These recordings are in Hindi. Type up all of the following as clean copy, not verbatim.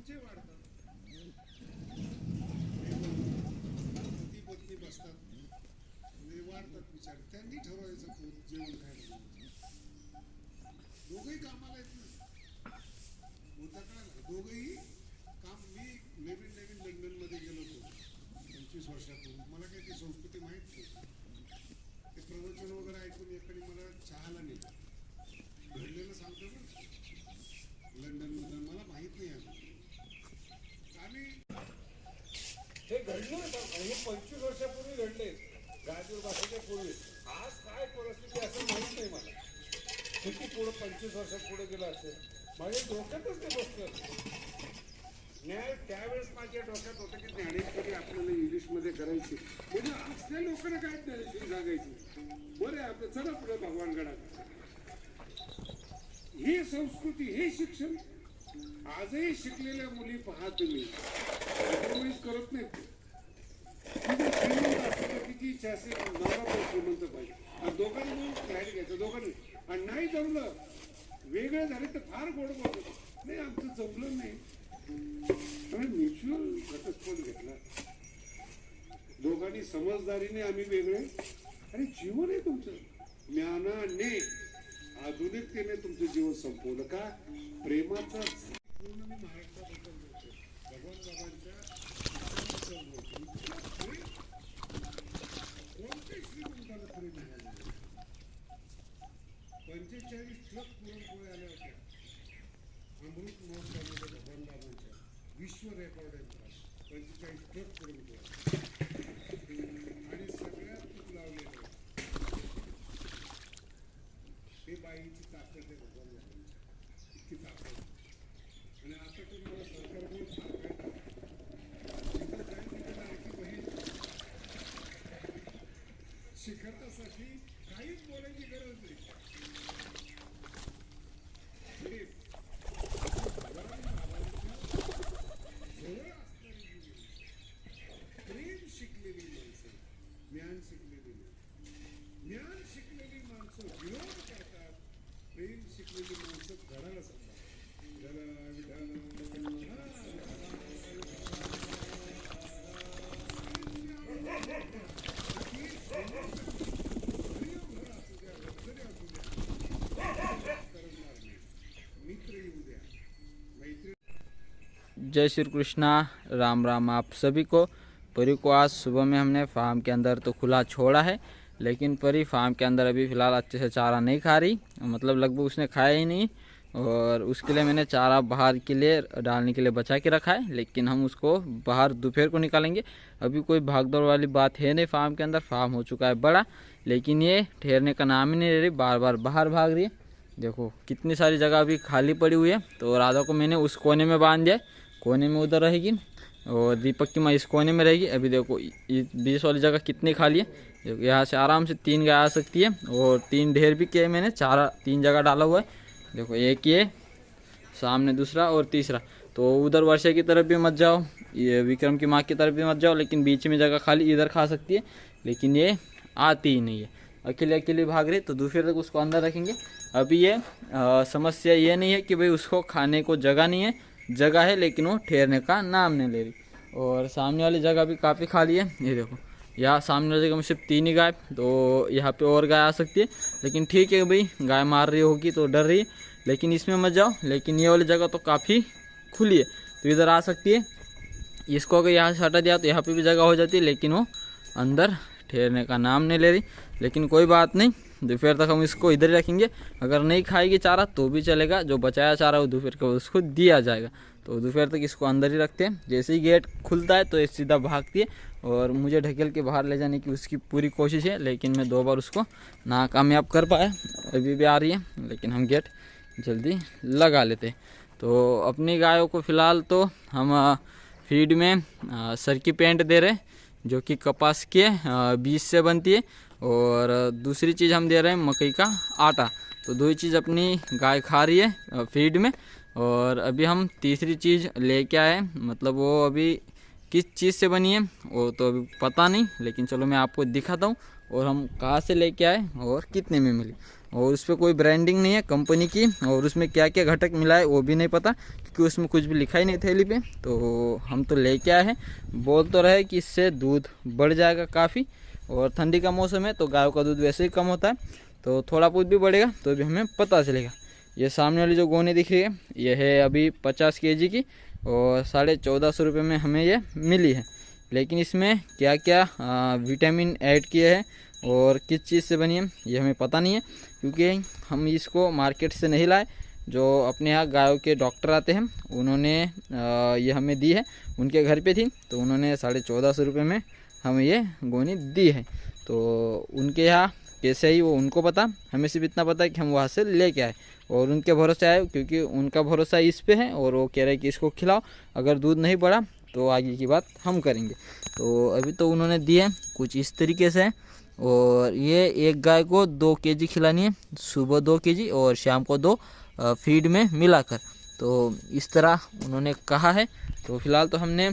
पुढचे वाढतात, पती पत्नी बसतात म्हणजे वाढतात विचार, त्यांनी ठरवायचं जेवण खायला. दोघंही कामाला येत ना, मुद्दा कळाला. दोघंही काम. मी नवीन लंडनमध्ये गेलो होतो 25 वर्षापूर्वी. मला काही ती संस्कृती माहीत नाही. ते प्रवचन वगैरे ऐकून एकाने मला चहाला नेलं. घडलेलं सांगतो ना लंडनमध्ये, मला माहीत नाही अजून. आम्ही हे घडलं हे 25 वर्षापूर्वी घडले, गाजूर भाषेच्या पूर्वी. आज काय परिस्थिती असं माहीत नाही मला. किती पुढं 25 वर्षात पुढे गेलं असेल, माझ्या डोक्यातच ते बसलं. त्यावेळेस माझ्या डोक्यात होतं की ज्ञानेश्वरी आपल्याला इंग्लिशमध्ये करायची, म्हणजे असल्या लोकांना काय ज्ञानेश्वरी सांगायची. बरं आपलं चला पुढे भगवानगडात. ही संस्कृती, हे शिक्षण आजही शिकलेल्या मुली पहा तुम्ही करत नाहीत. श्रीमंत असतं किती इच्छा असेल, नवरा पण श्रीमंत पाहिजे, आणि दोघांनी मिळून फ्लॅट घ्यायचं दोघांनी. आणि नाही जमलं, वेगळे झाले तर फार गोड बोलत, नाही आमचं जमलं नाही, आम्ही म्युच्युअल घटस्फोट घेतला. दोघांनी समजदारीने आम्ही वेगळे. आणि जीवन आहे तुमचं, ज्ञानाने आधुनिकतेने तुमचं जीवन संपवलं का? प्रेमाचा. पूर्ण मी महाराष्ट्राबद्दल बोलतो, भगवान बाबांच्या कोणत्या श्रीमंताला प्रेम मिळालं? 45 ट्रक पुरणपोळ्या आल्या होत्या अमृत महोत्सवामध्ये भगवान बाबांच्या. विश्व रेकॉर्ड आहे 45 ट्रक पुरणपोळ्या. आणि सगळ्यात तूप लावलेलं ते बाईची ताकद आहे भगवान बाबांच्या, इतकी ताकद. आणि आता तर मला सरकारकडून फार काय तिथं जाईल तिथे लाडकी बहीण शिखरासाठी काहीच बोलायची गरज नाही. प्रेम शिकलेली माणसं, ज्ञान शिकलेली नाही. ज्ञान शिकलेली माणसं विरोध करतात, प्रेम शिकलेली माणसं घराला सांगतात. जय श्री कृष्णा, राम राम आप सभी को। परी को आज सुबह में हमने फार्म के अंदर तो खुला छोड़ा है, लेकिन परी फार्म के अंदर अभी फ़िलहाल अच्छे से चारा नहीं खा रही, मतलब लगभग उसने खाया ही नहीं। और उसके लिए मैंने चारा बाहर के लिए डालने के लिए बचा के रखा है, लेकिन हम उसको बाहर दोपहर को निकालेंगे। अभी कोई भागदौड़ वाली बात है नहीं फार्म के अंदर, फार्म हो चुका है बड़ा, लेकिन ये ठहरने का नाम ही नहीं ले रही, बार बार बाहर भाग रही है। देखो कितनी सारी जगह अभी खाली पड़ी हुई है। तो राधा को मैंने उस कोने में बांध दिया, कोने में उधर रहेगी, और दीपक की माँ इस कोने में रहेगी। अभी देखो ये 20 वाली जगह कितनी खाली है, देखो यहाँ से आराम से 3 गाय आ सकती है। और 3 ढेर भी किए मैंने, चारा 3 जगह डाला हुआ है। देखो एक ये सामने, दूसरा और तीसरा। तो उधर वर्षा की तरफ भी मत जाओ, ये विक्रम की माँ की तरफ भी मत जाओ, लेकिन बीच में जगह खाली, इधर खा सकती है, लेकिन ये आती ही नहीं है, अकेले अकेले भाग रही। तो दोपहर तक उसको अंदर रखेंगे। अभी ये समस्या ये नहीं है कि भाई उसको खाने को जगह नहीं है, जगह है, लेकिन वो ठहरने का नाम नहीं ले रही। और सामने वाली जगह भी काफ़ी खाली है। ये देखो यहाँ सामने वाली जगह में सिर्फ 3 ही गाय, तो यहाँ पे और गाय आ सकती है, लेकिन ठीक है भाई, गाय मार रही होगी तो डर रही है, लेकिन इसमें मत जाओ। लेकिन ये वाली जगह तो काफ़ी खुली है, तो इधर आ सकती है। इसको अगर यहाँ से हटा दिया तो यहाँ पे भी जगह हो जाती है, लेकिन वो अंदर ठहरने का नाम नहीं ले रही। लेकिन कोई बात नहीं, दोपहर तक हम इसको इधर ही रखेंगे। अगर नहीं खाएगी चारा तो भी चलेगा, जो बचाया चारा वो दोपहर को उसको दिया जाएगा। तो दोपहर तक इसको अंदर ही रखते हैं। जैसे ही गेट खुलता है तो ये सीधा भागती है, और मुझे ढकेल के बाहर ले जाने की उसकी पूरी कोशिश है, लेकिन मैं 2 बार उसको नाकामयाब कर पाया। अभी भी आ रही है, लेकिन हम गेट जल्दी लगा लेते हैं। तो अपनी गायों को फ़िलहाल तो हम फीड में सरकी पेंट दे रहे हैं, जो कि कपास के बीज से बनती है। और दूसरी चीज़ हम दे रहे हैं मकई का आटा। तो 2 ही चीज़ अपनी गाय खा रही है फीड में। और अभी हम तीसरी चीज़ लेके आए, मतलब वो अभी किस चीज़ से बनी है वो तो अभी पता नहीं, लेकिन चलो मैं आपको दिखाता हूँ, और हम कहाँ से लेके आए और कितने में मिली। और उस पर कोई ब्रांडिंग नहीं है कंपनी की, और उसमें क्या क्या घटक मिला है वो भी नहीं पता, क्योंकि उसमें कुछ भी लिखा ही नहीं थैली पे। तो हम तो लेके आए हैं, बोल तो रहे कि इससे दूध बढ़ जाएगा काफ़ी, और ठंडी का मौसम है तो गायों का दूध वैसे ही कम होता है, तो थोड़ा बहुत भी बढ़ेगा तो भी हमें पता चलेगा। ये सामने वाली जो गोनी दिख रही है ये है अभी 50 kg की, और 1450 रुपये में हमें ये मिली है। लेकिन इसमें क्या क्या विटामिन ऐड किए हैं और किस चीज़ से बनी है ये हमें पता नहीं है, क्योंकि हम इसको मार्केट से नहीं लाए। जो अपने यहाँ गायों के डॉक्टर आते हैं उन्होंने ये हमें दी है, उनके घर पे थी तो उन्होंने 1450 रुपये में हमें ये गोनी दी है। तो उनके यहाँ कैसे ही वो उनको पता, हमें सिर्फ इतना पता है कि हम वहाँ से लेके आए और उनके भरोसे आए, क्योंकि उनका भरोसा इस पे है और वो कह रहे हैं कि इसको खिलाओ, अगर दूध नहीं बढ़ा तो आगे की बात हम करेंगे। तो अभी तो उन्होंने दिए कुछ इस तरीके से, और ये एक गाय को 2 kg खिलानी है, सुबह 2 kg और शाम को 2 फीड में मिलाकर, तो इस तरह उन्होंने कहा है। तो फिलहाल तो हमने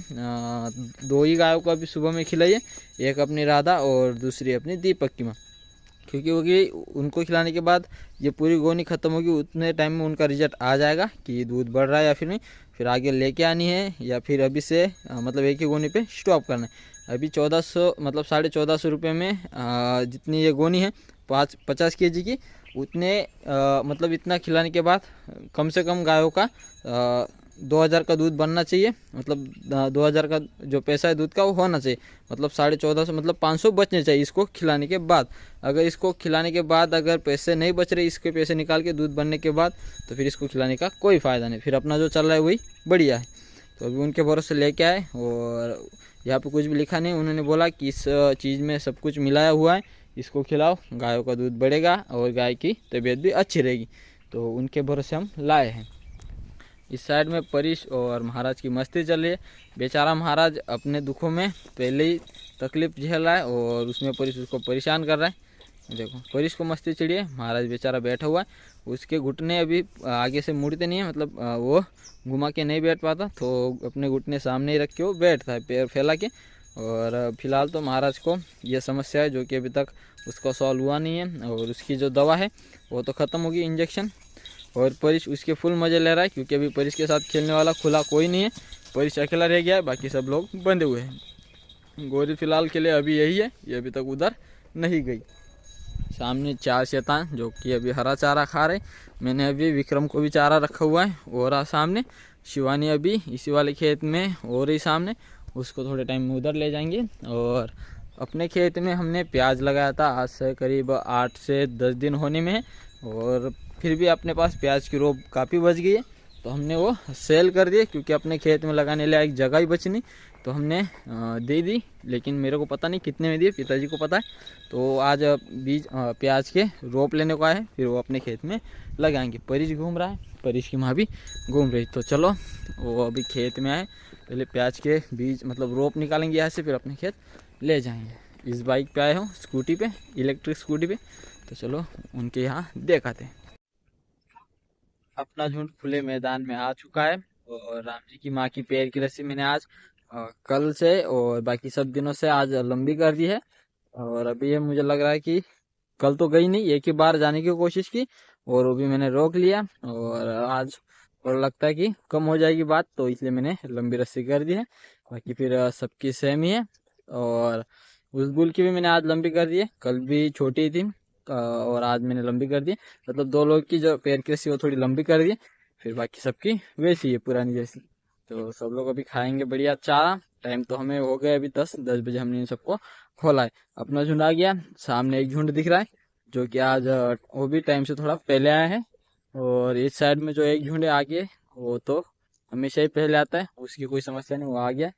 2 ही गायों को अभी सुबह में खिलाई है, एक अपनी राधा और दूसरी अपनी दीपक की माँ, क्योंकि उनको खिलाने के बाद ये पूरी गोनी ख़त्म होगी, उतने टाइम में उनका रिजल्ट आ जाएगा कि दूध बढ़ रहा है या फिर नहीं, फिर आगे लेके आनी है या फिर अभी से मतलब एक ही गोनी पे स्टॉप करना है। अभी 1400 मतलब 1450 रुपये में जितनी ये गोनी है 50 kg की, उतने मतलब इतना खिलाने के बाद कम से कम गायों का 2000 का दूध बनना चाहिए, मतलब 2000 का जो पैसा है दूध का वो होना चाहिए, मतलब 1450 मतलब 500 बचने चाहिए इसको खिलाने के बाद। अगर इसको खिलाने के बाद अगर पैसे नहीं बच रहे, इसके पैसे निकाल के दूध बनने के बाद, तो फिर इसको खिलाने का कोई फ़ायदा नहीं, फिर अपना जो चल रहा है वही बढ़िया है। तो अभी उनके भरोसे लेके आए, और यहाँ पे कुछ भी लिखा नहीं, उन्होंने बोला कि इस चीज़ में सब कुछ मिलाया हुआ है, इसको खिलाओ गायों का दूध बढ़ेगा और गाय की तबीयत भी अच्छी रहेगी। तो उनके भरोसे हम लाए हैं। इस साइड में परीश और महाराज की मस्ती चल रही है। बेचारा महाराज अपने दुखों में पहले ही तकलीफ झेल रहा है और उसमें परीश उसको परेशान कर रहा है। देखो परीश को मस्ती चढ़ी है, महाराज बेचारा बैठा हुआ है, उसके घुटने अभी आगे से मुड़ते नहीं है, मतलब वो घुमा के नहीं बैठ पाता, तो अपने घुटने सामने ही रख के वो बैठता है पैर फैला के। और फिलहाल तो महाराज को ये समस्या है जो कि अभी तक उसका सॉल्व हुआ नहीं है, और उसकी जो दवा है वो तो ख़त्म होगी इंजेक्शन। और परीश उसके फुल मज़े ले रहा है, क्योंकि अभी परीश के साथ खेलने वाला खुला कोई नहीं है, परीश अकेला रह गया है, बाकी सब लोग बंधे हुए हैं। गोरी फिलहाल के लिए अभी यही है, ये अभी तक उधर नहीं गई। सामने 4 शैतान जो कि अभी हरा चारा खा रहे, मैंने अभी विक्रम को भी चारा रखा हुआ है, और सामने शिवानी अभी इसी वाले खेत में और ही सामने, उसको थोड़े टाइम में उधर ले जाएंगे। और अपने खेत में हमने प्याज लगाया था, आज से करीब 8 से 10 दिन होने में है, और फिर भी अपने पास प्याज की रोप काफ़ी बच गई है, तो हमने वो सेल कर दिए, क्योंकि अपने खेत में लगाने लायक जगह ही बची नहीं, तो हमने दे दी। लेकिन मेरे को पता नहीं कितने में दिए, पिताजी को पता है। तो आज बीज प्याज के रोप लेने को आए हैं, फिर वो अपने खेत में लगाएंगे। परीश घूम रहा है, परीश की माँ भी घूम रही। तो चलो वो अभी खेत में आए, पहले प्याज के बीज मतलब रोप निकालेंगे यहाँ से, फिर अपने खेत ले जाएंगे। इस बाइक पे आए हो, स्कूटी पे, इलेक्ट्रिक स्कूटी पे, तो चलो उनके यहाँ देखाते हैं। अपना झुंड खुले मैदान में आ चुका है, और राम जी की माँ की पैर की रस्सी मैंने आज कल से और बाकी सब दिनों से आज लंबी कर दी है। और अभी ये मुझे लग रहा है कि कल तो गई नहीं, एक ही बार जाने की कोशिश की और वो भी मैंने रोक लिया, और आज और लगता है कि कम हो जाएगी बात, तो इसलिए मैंने लंबी रस्सी कर दी है। बाकी फिर सबकी सेम ही है। और उस बुल की भी मैंने आज लंबी कर दी है, कल भी छोटी थी और आज मैंने लंबी कर दी, मतलब 2 लोग की जो पैर की रस्सी वो थोड़ी लंबी कर दी, फिर बाकी सबकी वैसी है पुरानी जैसी। तो सब लोग अभी खाएंगे बढ़िया चारा। टाइम तो हमें हो गया अभी 10 बजे हमने इन सबको खोला है। अपना झुंड आ गया, सामने एक झुंड दिख रहा है जो कि आज वो भी टाइम से थोड़ा पहले आया है, और इस साइड में जो एक झुंड है आगे वो तो हमेशा ही पहले आता है, उसकी कोई समस्या नहीं, वो आ गया।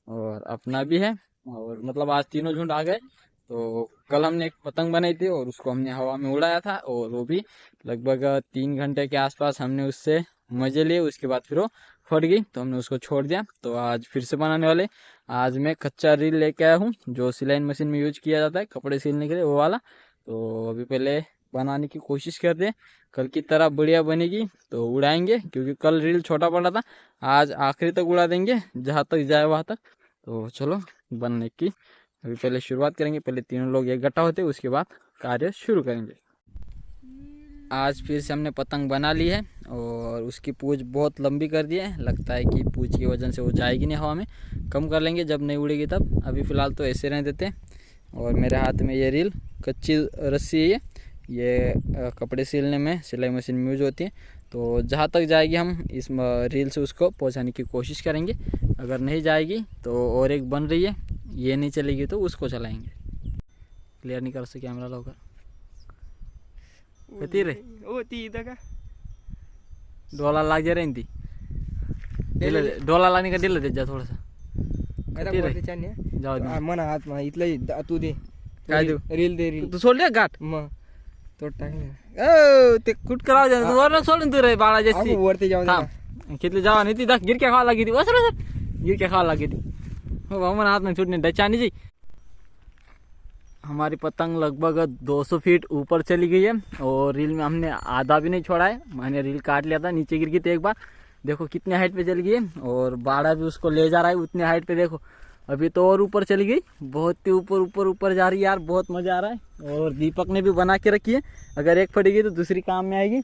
और अपना भी है, और मतलब आज तीनों झुंड आ गए। तो कल हमने एक पतंग बनाई थी और उसको हमने हवा में उड़ाया था, और वो भी लगभग 3 घंटे के आसपास हमने उससे मजे लिए। उसके बाद फिर वो फट गई तो हमने उसको छोड़ दिया। तो आज फिर से बनाने वाले। आज मैं कच्चा रील लेके आया हूँ जो सिलाई मशीन में यूज किया जाता है कपड़े सिलने के लिए, वो वाला। तो अभी पहले बनाने की कोशिश करते हैं, कल की तरह बढ़िया बनेगी तो उड़ाएंगे, क्योंकि कल रील छोटा पड़ा था, आज आखिरी तक उड़ा देंगे जहाँ तक जाए वहाँ तक। तो चलो बनने की अभी पहले शुरुआत करेंगे, पहले तीनों लोग इकट्ठा होते उसके बाद कार्य शुरू करेंगे। आज फिर से हमने पतंग बना ली है और उसकी पूँछ बहुत लंबी कर दी है। लगता है कि पूँछ की वजन से वो जाएगी नहीं हवा में, कम कर लेंगे जब नहीं उड़ेगी तब। अभी फ़िलहाल तो ऐसे रहने देते हैं। और मेरे हाथ में ये रील कच्ची रस्सी है, ये कपड़े सिलने में सिलाई मशीन में यूज होती है। तो जहाँ तक जाएगी हम इस रील से उसको पहुँचाने की कोशिश करेंगे। अगर नहीं जाएगी तो और एक बन रही है, ये नहीं चलेगी तो उसको चलाएँगे। क्लियर नहीं कर सके कैमरा लवकर होती रे होती इथं का डोला लाग जा रही थी डोला लागने का दिल दे जा थोड़ा सा आता किती रे? वरती छान आहे. जाऊ दे म्हणा हात मा इथलं तू दे काय देऊ? रील दे रील तू सोडले गाठ मग तो टाकलं ते कुठ करावं द्या तू वरनं सोडून तू रे बाळा जास्ती अगं वरती जाऊन थांब कितले जावा नाही ती दाख गिरक्या खावा लागी ती वसर गिरक्या खावा लागी ती हो भाऊ मन हाथ में छूटने डचानी जी। हमारी पतंग लगभग 200 फीट ऊपर चली गई है और रील में हमने आधा भी नहीं छोड़ा है। मैंने रील काट लिया था, नीचे गिर गई थी एक बार। देखो कितने हाइट पे चली गई है और बाड़ा भी उसको ले जा रहा है उतने हाइट पे। देखो अभी तो और ऊपर चली गई, बहुत ही ऊपर ऊपर ऊपर जा रही है यार, बहुत मज़ा आ रहा है। और दीपक ने भी बना के रखी है, अगर एक फटेगी तो दूसरी काम में आएगी।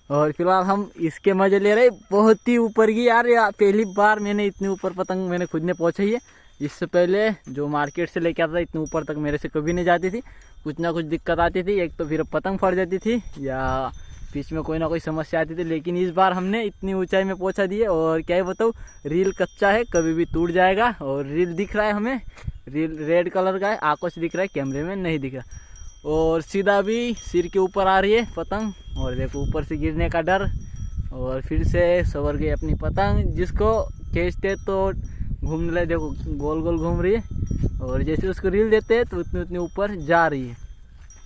और फिलहाल हम इसके मज़े ले रहे, बहुत ही ऊपर गई यार। पहली बार मैंने इतनी ऊपर पतंग मैंने खुद ने पहुँचाई है। इससे पहले जो मार्केट से लेके आता था इतने ऊपर तक मेरे से कभी नहीं जाती थी, कुछ ना कुछ दिक्कत आती थी। एक तो फिर पतंग फट जाती थी या बीच में कोई ना कोई समस्या आती थी। लेकिन इस बार हमने इतनी ऊंचाई में पहुंचा दी है। और क्या ही बताऊँ, रील कच्चा है, कभी भी टूट जाएगा। और रील दिख रहा है हमें, रील रेड कलर का है, आंखों से दिख रहा है, कैमरे में नहीं दिख रहा। और सीधा भी सिर के ऊपर आ रही है पतंग और देखो ऊपर से गिरने का डर। और फिर से सवर गई अपनी पतंग, जिसको खींचते तो घूमने लगे, देखो गोल गोल घूम रही है। और जैसे उसको रील देते हैं तो उतनी उतनी ऊपर जा रही है।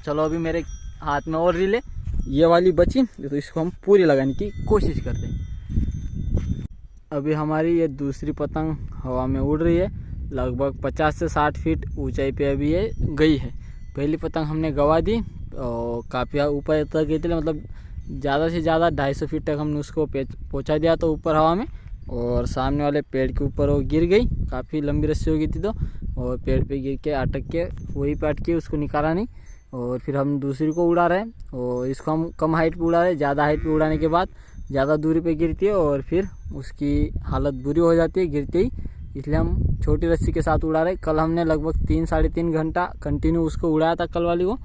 चलो अभी मेरे हाथ में और रील है, ये वाली बची तो इसको हम पूरी लगाने की कोशिश करते हैं। अभी हमारी ये दूसरी पतंग हवा में उड़ रही है, लगभग 50 से 60 फीट ऊंचाई पे अभी ये गई है। पहली पतंग हमने गवा दी और काफ़ी ऊपर तक गई थी, मतलब ज़्यादा से ज़्यादा 250 फीट तक हमने उसको पहुँचा दिया तो ऊपर हवा में। और सामने वाले पेड़ के ऊपर वो गिर गई, काफ़ी लंबी रस्सी हो गई थी तो, और पेड़ पे गिर के अटक के वहीं पे अटकी, उसको निकाला नहीं। और फिर हम दूसरी को उड़ा रहे हैं और इसको हम कम हाइट पे उड़ा रहे हैं। ज़्यादा हाइट पे उड़ाने के बाद ज़्यादा दूरी पे गिरती है और फिर उसकी हालत बुरी हो जाती है गिरते ही, इसलिए हम छोटी रस्सी के साथ उड़ा रहे हैं। कल हमने लगभग 3-3.5 घंटा कंटिन्यू उसको उड़ाया था कल वाली को,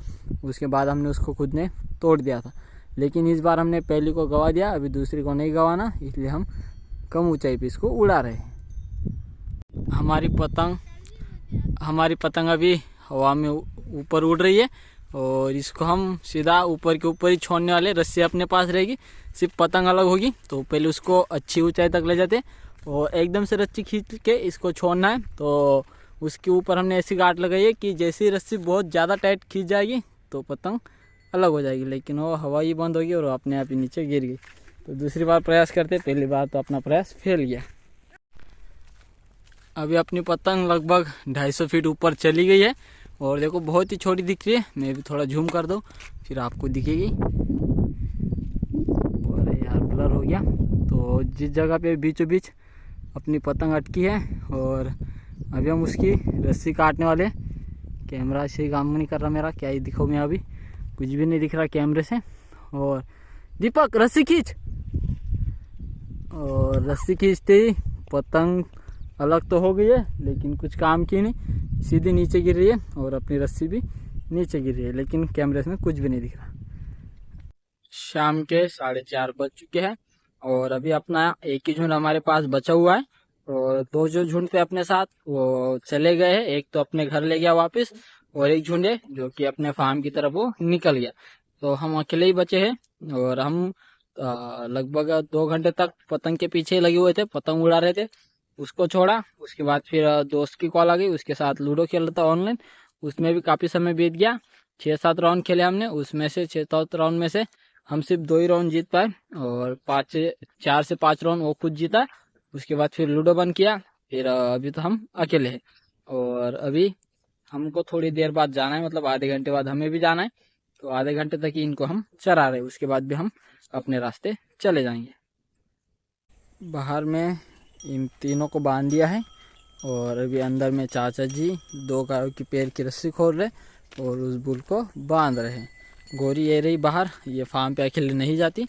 उसके बाद हमने उसको खुद ने तोड़ दिया था। लेकिन इस बार हमने पहली को गवा दिया, अभी दूसरी को नहीं गवाना, इसलिए हम कम ऊंचाई पे इसको उड़ा रहे हैं। हमारी पतंग अभी हवा में ऊपर उड़ रही है और इसको हम सीधा ऊपर के ऊपर ही छोड़ने वाले। रस्सी अपने पास रहेगी, सिर्फ पतंग अलग होगी। तो पहले उसको अच्छी ऊंचाई तक ले जाते और एकदम से रस्सी खींच के इसको छोड़ना है। तो उसके ऊपर हमने ऐसी गांठ लगाई है कि जैसी रस्सी बहुत ज़्यादा टाइट खींच जाएगी तो पतंग अलग हो जाएगी, लेकिन वो हवा ही बंद होगी और अपने आप ही नीचे गिर गई। तो दूसरी बार प्रयास करते, पहली बार तो अपना प्रयास फेल गया। अभी अपनी पतंग लगभग 250 फीट ऊपर चली गई है और देखो बहुत ही छोटी दिख रही है। मैं भी थोड़ा जूम कर दूँ फिर आपको दिखेगी। अरे यार ब्लर हो गया। तो जिस जगह पे बीचों बीच अपनी पतंग अटकी है और अभी हम उसकी रस्सी काटने वाले। कैमरा से काम नहीं कर रहा मेरा, क्या ही दिखाऊँ मैं, अभी कुछ भी नहीं दिख रहा कैमरे से। और दीपक रस्सी खींच, और रस्सी खींचते ही पतंग अलग तो हो गई है लेकिन कुछ काम की नहीं, सीधी नीचे गिर रही है और अपनी रस्सी भी नीचे गिर रही है, लेकिन कैमरे में कुछ भी नहीं दिख रहा। शाम के 4:30 बज चुके हैं और अभी अपना एक ही झुंड हमारे पास बचा हुआ है और 2 जो झुंड थे अपने साथ वो चले गए हैं। एक तो अपने घर ले गया वापस और एक झुंड है जो कि अपने फार्म की तरफ वो निकल गया। तो हम अकेले ही बचे हैं और हम लगभग 2 घंटे तक पतंग के पीछे लगे हुए थे, पतंग उड़ा रहे थे। उसको छोड़ा, उसके बाद फिर दोस्त की कॉल आ गई, उसके साथ लूडो खेल रहा था ऑनलाइन, उसमें भी काफ़ी समय बीत गया। 6-7 राउंड खेले हमने, उसमें से 6-7 राउंड में से हम सिर्फ 2 ही राउंड जीत पाए और 4 से 5 राउंड वो खुद जीता। उसके बाद फिर लूडो बंद किया, फिर अभी तो हम अकेले हैं और अभी हमको थोड़ी देर बाद जाना है, मतलब आधे घंटे बाद हमें भी जाना है। तो आधे घंटे तक ही इनको हम चरा रहे हैं, उसके बाद भी हम अपने रास्ते चले जाएंगे। बाहर में इन तीनों को बांध दिया है और अभी अंदर में चाचा जी 2 गायों की पैर की रस्सी खोल रहे और उस बुल को बांध रहे हैं। गोरी ये रही बाहर, ये फार्म पे अकेले नहीं जाती,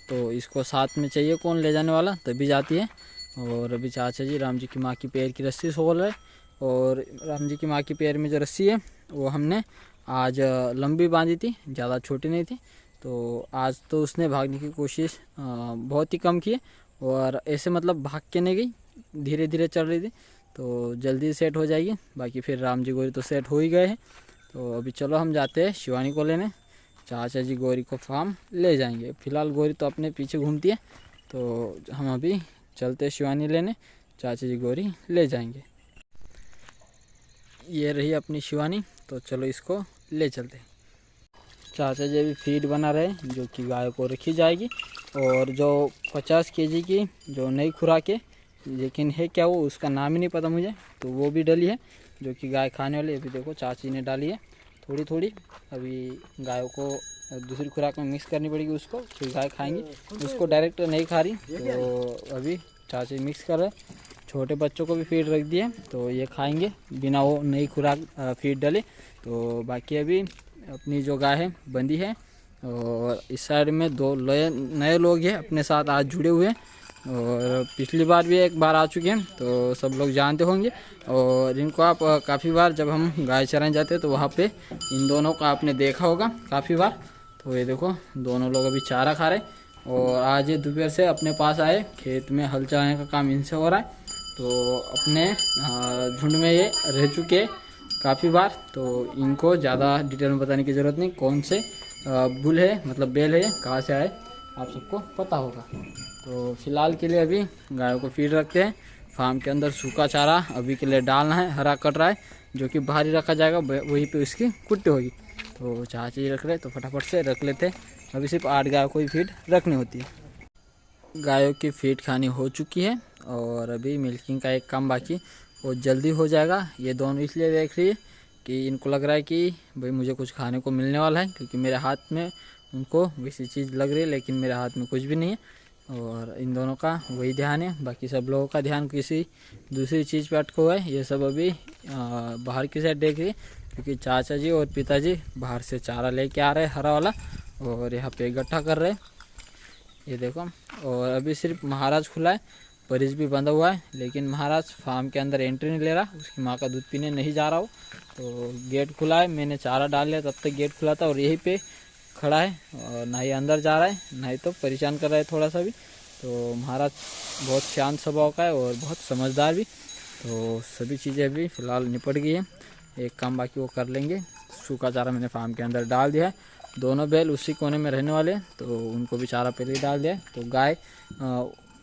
तो इसको साथ में चाहिए कौन ले जाने वाला, तभी जाती है। और अभी चाचा जी राम जी की माँ की पैर की रस्सी खोल रहे, और राम जी की माँ की पैर में जो रस्सी है वो हमने आज लंबी बांधी थी, ज़्यादा छोटी नहीं थी। तो आज तो उसने भागने की कोशिश बहुत ही कम की है, और ऐसे मतलब भाग के नहीं गई, धीरे धीरे चल रही थी, तो जल्दी सेट हो जाएगी। बाकी फिर राम जी गोरी तो सेट हो ही गए हैं। तो अभी चलो हम जाते हैं शिवानी को लेने, चाचा जी गोरी को फार्म ले जाएंगे। फिलहाल गोरी तो अपने पीछे घूमती है, तो हम अभी चलते हैं शिवानी लेने, चाचा जी गोरी ले जाएंगे। ये रही अपनी शिवानी, तो चलो इसको ले चलते हैं। चाचा जी अभी फीड बना रहे हैं जो कि गाय को रखी जाएगी, और जो 50 kg की जो नई खुराक है, लेकिन है क्या वो उसका नाम ही नहीं पता मुझे, तो वो भी डली है जो कि गाय खाने वाली। अभी देखो चाची ने डाली है थोड़ी थोड़ी, अभी गायों को दूसरी खुराक में मिक्स करनी पड़ेगी उसको, फिर गाय खाएंगी। उसको डायरेक्ट नहीं खा रही, तो अभी चाची मिक्स कर रहे। छोटे बच्चों को भी फीड रख दिए, तो ये खाएंगे बिना वो नई खुराक फीड डाले। तो बाकी अभी अपनी जो गाय है बंदी है, और इस साइड में 2 नए लोग हैं अपने साथ आज जुड़े हुए हैं, और पिछली बार भी एक बार आ चुके हैं, तो सब लोग जानते होंगे। और इनको आप काफ़ी बार जब हम गाय चराने जाते हैं तो वहाँ पे इन दोनों का आपने देखा होगा काफ़ी बार। तो ये देखो दोनों लोग अभी चारा खा रहे, और आज ये दोपहर से अपने पास आए, खेत में हल चलाने का काम इनसे हो रहा है। तो अपने झुंड में ये रह चुके काफ़ी बार, तो इनको ज़्यादा डिटेल में बताने की ज़रूरत नहीं, कौन से बुल है मतलब बैल है, कहाँ से आए आप सबको पता होगा। तो फिलहाल के लिए अभी गायों को फीड रखते हैं। फार्म के अंदर सूखा चारा अभी के लिए डालना है, हरा कट रहा है जो कि बाहर ही रखा जाएगा, वहीं पे उसकी कुट्टी होगी। तो चाची रख रहे तो फटाफट से रख लेते हैं। अभी सिर्फ 8 गायों को ही फीड रखनी होती है। गायों की फीड खानी हो चुकी है, और अभी मिल्किंग का एक काम बाकी, वो जल्दी हो जाएगा। ये दोनों इसलिए देख रही है कि इनको लग रहा है कि भाई मुझे कुछ खाने को मिलने वाला है, क्योंकि मेरे हाथ में उनको वैसी चीज़ लग रही है, लेकिन मेरे हाथ में कुछ भी नहीं है। और इन दोनों का वही ध्यान है, बाकी सब लोगों का ध्यान किसी दूसरी चीज़ पे अटका हुआ है। ये सब अभी बाहर की साइड देख रही है, क्योंकि चाचा जी और पिताजी बाहर से चारा लेके आ रहे हैं हरा वाला, और यहाँ पे इकट्ठा कर रहे हैं, ये देखो। और अभी सिर्फ महाराज खुला है, परिज भी बंधा हुआ है, लेकिन महाराज फार्म के अंदर एंट्री नहीं ले रहा, उसकी माँ का दूध पीने नहीं जा रहा हो। तो गेट खुला है, मैंने चारा डाल लिया, तब तक गेट खुला था, और यहीं पे खड़ा है, और ना ही अंदर जा रहा है ना ही तो परेशान कर रहा है थोड़ा सा भी। तो महाराज बहुत शांत स्वभाव का है और बहुत समझदार भी। तो सभी चीज़ें अभी फ़िलहाल निपट गई है, एक काम बाकी वो कर लेंगे। सूखा चारा मैंने फार्म के अंदर डाल दिया है, दोनों बैल उसी कोने में रहने वाले हैं, तो उनको भी चारा पहले ही डाल दिया है। तो गाय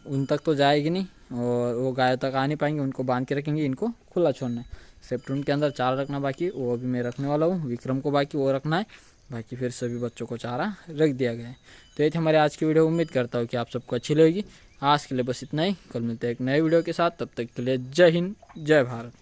उन तक तो जाएगी नहीं, और वो गाय तक आ नहीं पाएंगे, उनको बांध के रखेंगे, इनको खुला छोड़ना है। सेप्टून के अंदर चारा रखना बाकी, वो अभी मैं रखने वाला हूँ। विक्रम को बाकी वो रखना है, बाकी फिर सभी बच्चों को चारा रख दिया गया है। तो ये थी हमारे आज की वीडियो, उम्मीद करता हूँ कि आप सबको अच्छी लगेगी। आज के लिए बस इतना ही, कल मिलते हैं एक नए वीडियो के साथ, तब तक के लिए जय हिंद जय भारत।